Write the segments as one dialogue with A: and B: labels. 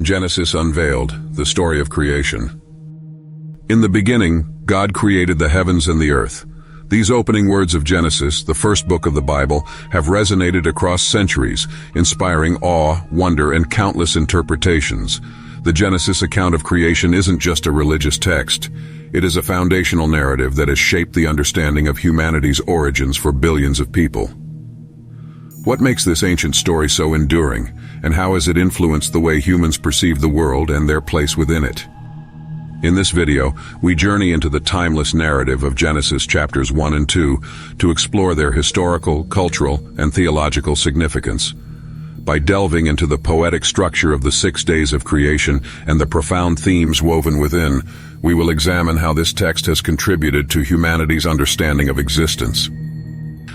A: Genesis Unveiled, the story of creation. In the beginning, God created the heavens and the earth. These opening words of Genesis, the first book of the Bible, have resonated across centuries, inspiring awe, wonder, and countless interpretations. The Genesis account of creation isn't just a religious text. It is a foundational narrative that has shaped the understanding of humanity's origins for billions of people. What makes this ancient story so enduring, and how has it influenced the way humans perceive the world and their place within it? In this video, we journey into the timeless narrative of Genesis chapters 1 and 2 to explore their historical, cultural, and theological significance. By delving into the poetic structure of the 6 days of creation and the profound themes woven within, we will examine how this text has contributed to humanity's understanding of existence.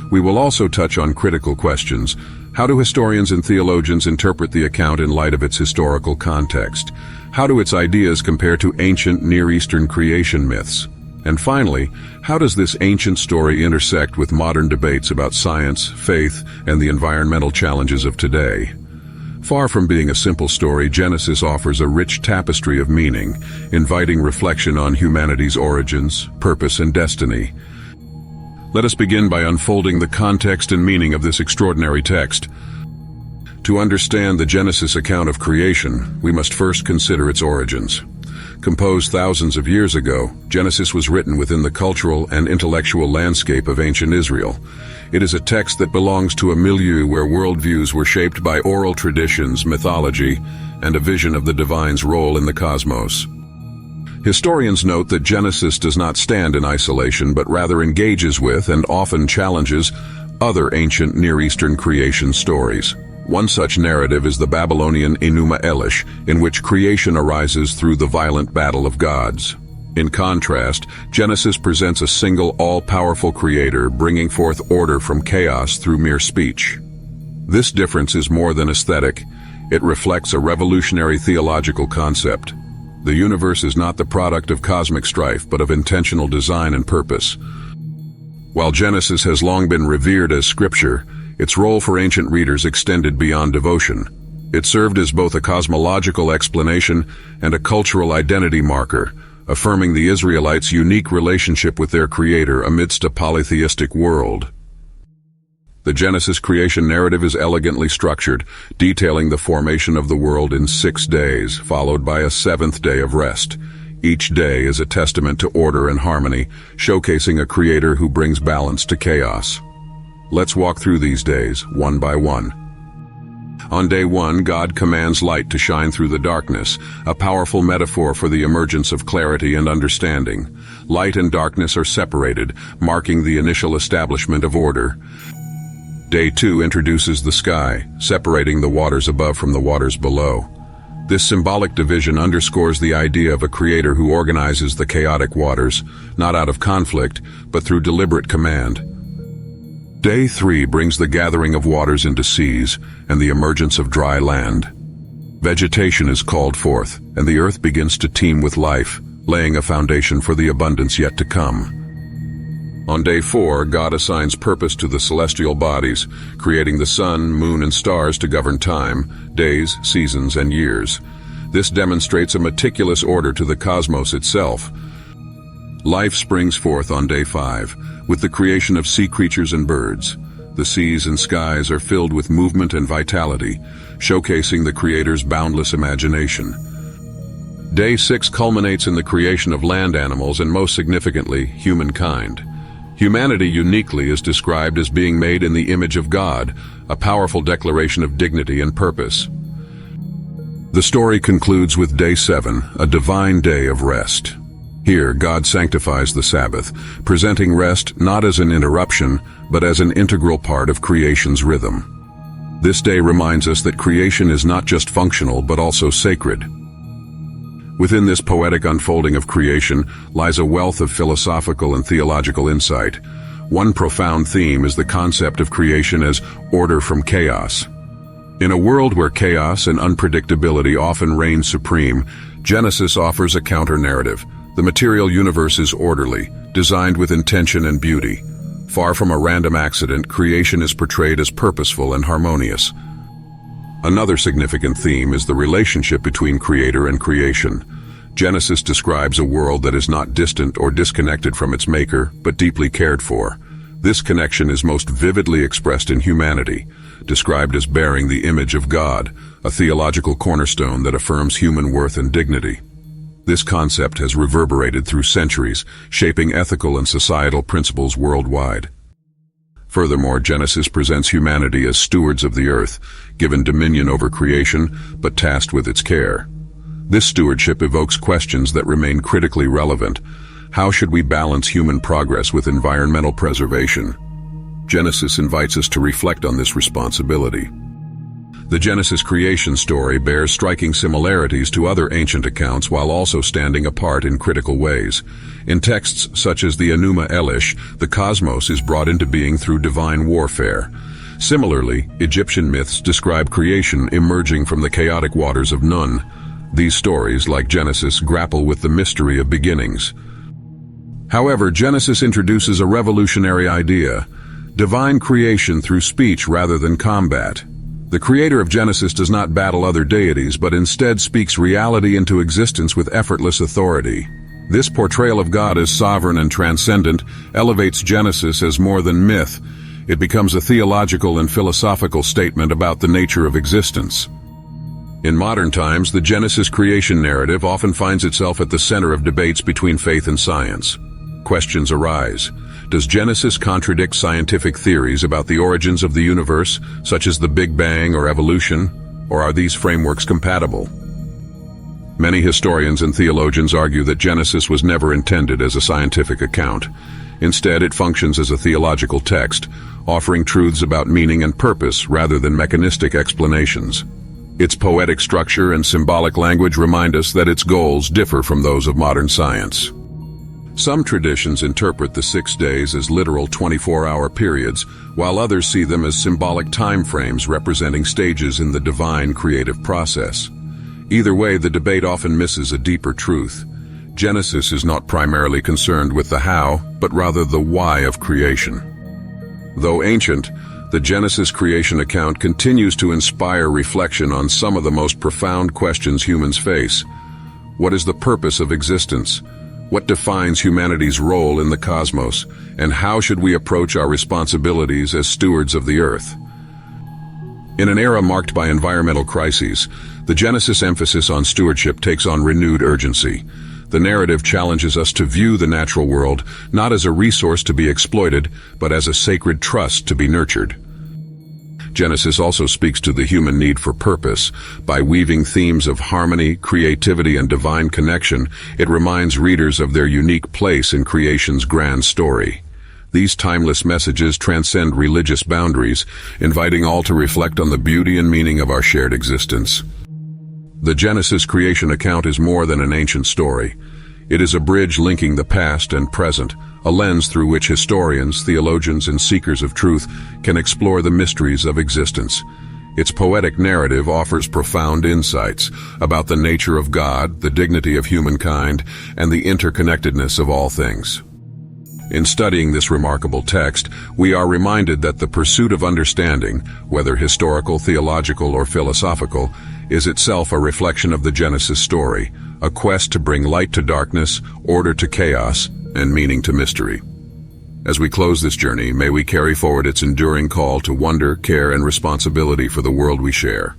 A: We will also touch on critical questions. How do historians and theologians interpret the account in light of its historical context? How do its ideas compare to ancient Near Eastern creation myths? And finally, how does this ancient story intersect with modern debates about science, faith, and the environmental challenges of today? Far from being a simple story, Genesis offers a rich tapestry of meaning, inviting reflection on humanity's origins, purpose, and destiny. Let us begin by unfolding the context and meaning of this extraordinary text. To understand the Genesis account of creation, we must first consider its origins. Composed thousands of years ago, Genesis was written within the cultural and intellectual landscape of ancient Israel. It is a text that belongs to a milieu where worldviews were shaped by oral traditions, mythology, and a vision of the divine's role in the cosmos. Historians note that Genesis does not stand in isolation, but rather engages with and often challenges other ancient Near Eastern creation stories. One such narrative is the Babylonian Enuma Elish, in which creation arises through the violent battle of gods. In contrast, Genesis presents a single, all-powerful creator bringing forth order from chaos through mere speech. This difference is more than aesthetic. It reflects a revolutionary theological concept. The universe is not the product of cosmic strife, but of intentional design and purpose. While Genesis has long been revered as scripture, its role for ancient readers extended beyond devotion. It served as both a cosmological explanation and a cultural identity marker, affirming the Israelites' unique relationship with their Creator amidst a polytheistic world. The Genesis creation narrative is elegantly structured, detailing the formation of the world in 6 days, followed by a 7th day of rest. Each day is a testament to order and harmony, showcasing a creator who brings balance to chaos. Let's walk through these days, one by one. On day 1, God commands light to shine through the darkness, a powerful metaphor for the emergence of clarity and understanding. Light and darkness are separated, marking the initial establishment of order. Day 2 introduces the sky, separating the waters above from the waters below. This symbolic division underscores the idea of a creator who organizes the chaotic waters, not out of conflict, but through deliberate command. Day 3 brings the gathering of waters into seas and the emergence of dry land. Vegetation is called forth, and the earth begins to teem with life, laying a foundation for the abundance yet to come. On day 4, God assigns purpose to the celestial bodies, creating the sun, moon, and stars to govern time, days, seasons, and years. This demonstrates a meticulous order to the cosmos itself. Life springs forth on day 5, with the creation of sea creatures and birds. The seas and skies are filled with movement and vitality, showcasing the Creator's boundless imagination. Day 6 culminates in the creation of land animals and, most significantly, humankind. Humanity uniquely is described as being made in the image of God, a powerful declaration of dignity and purpose. The story concludes with day 7, a divine day of rest. Here, God sanctifies the Sabbath, presenting rest not as an interruption, but as an integral part of creation's rhythm. This day reminds us that creation is not just functional, but also sacred. Within this poetic unfolding of creation lies a wealth of philosophical and theological insight. One profound theme is the concept of creation as order from chaos. In a world where chaos and unpredictability often reign supreme, Genesis offers a counter-narrative. The material universe is orderly, designed with intention and beauty. Far from a random accident, creation is portrayed as purposeful and harmonious. Another significant theme is the relationship between creator and creation. Genesis describes a world that is not distant or disconnected from its maker, but deeply cared for. This connection is most vividly expressed in humanity, described as bearing the image of God, a theological cornerstone that affirms human worth and dignity. This concept has reverberated through centuries, shaping ethical and societal principles worldwide. Furthermore, Genesis presents humanity as stewards of the earth, given dominion over creation, but tasked with its care. This stewardship evokes questions that remain critically relevant. How should we balance human progress with environmental preservation? Genesis invites us to reflect on this responsibility. The Genesis creation story bears striking similarities to other ancient accounts while also standing apart in critical ways. In texts such as the Enuma Elish, the cosmos is brought into being through divine warfare. Similarly, Egyptian myths describe creation emerging from the chaotic waters of Nun. These stories, like Genesis, grapple with the mystery of beginnings. However, Genesis introduces a revolutionary idea: divine creation through speech rather than combat. The creator of Genesis does not battle other deities, but instead speaks reality into existence with effortless authority. This portrayal of God as sovereign and transcendent elevates Genesis as more than myth. It becomes a theological and philosophical statement about the nature of existence. In modern times, the Genesis creation narrative often finds itself at the center of debates between faith and science. Questions arise. Does Genesis contradict scientific theories about the origins of the universe, such as the Big Bang or evolution, or are these frameworks compatible? Many historians and theologians argue that Genesis was never intended as a scientific account. Instead, it functions as a theological text, offering truths about meaning and purpose rather than mechanistic explanations. Its poetic structure and symbolic language remind us that its goals differ from those of modern science. Some traditions interpret the 6 days as literal 24-hour periods, while others see them as symbolic time frames representing stages in the divine creative process. Either way, the debate often misses a deeper truth. Genesis is not primarily concerned with the how, but rather the why of creation. Though ancient, the Genesis creation account continues to inspire reflection on some of the most profound questions humans face. What is the purpose of existence? What defines humanity's role in the cosmos, and how should we approach our responsibilities as stewards of the earth? In an era marked by environmental crises, the Genesis emphasis on stewardship takes on renewed urgency. The narrative challenges us to view the natural world not as a resource to be exploited, but as a sacred trust to be nurtured. Genesis also speaks to the human need for purpose. By weaving themes of harmony, creativity, and divine connection, it reminds readers of their unique place in creation's grand story. These timeless messages transcend religious boundaries, inviting all to reflect on the beauty and meaning of our shared existence. The Genesis creation account is more than an ancient story. It is a bridge linking the past and present, a lens through which historians, theologians, and seekers of truth can explore the mysteries of existence. Its poetic narrative offers profound insights about the nature of God, the dignity of humankind, and the interconnectedness of all things. In studying this remarkable text, we are reminded that the pursuit of understanding, whether historical, theological, or philosophical, is itself a reflection of the Genesis story, a quest to bring light to darkness, order to chaos, and meaning to mystery. As we close this journey, may we carry forward its enduring call to wonder, care, and responsibility for the world we share.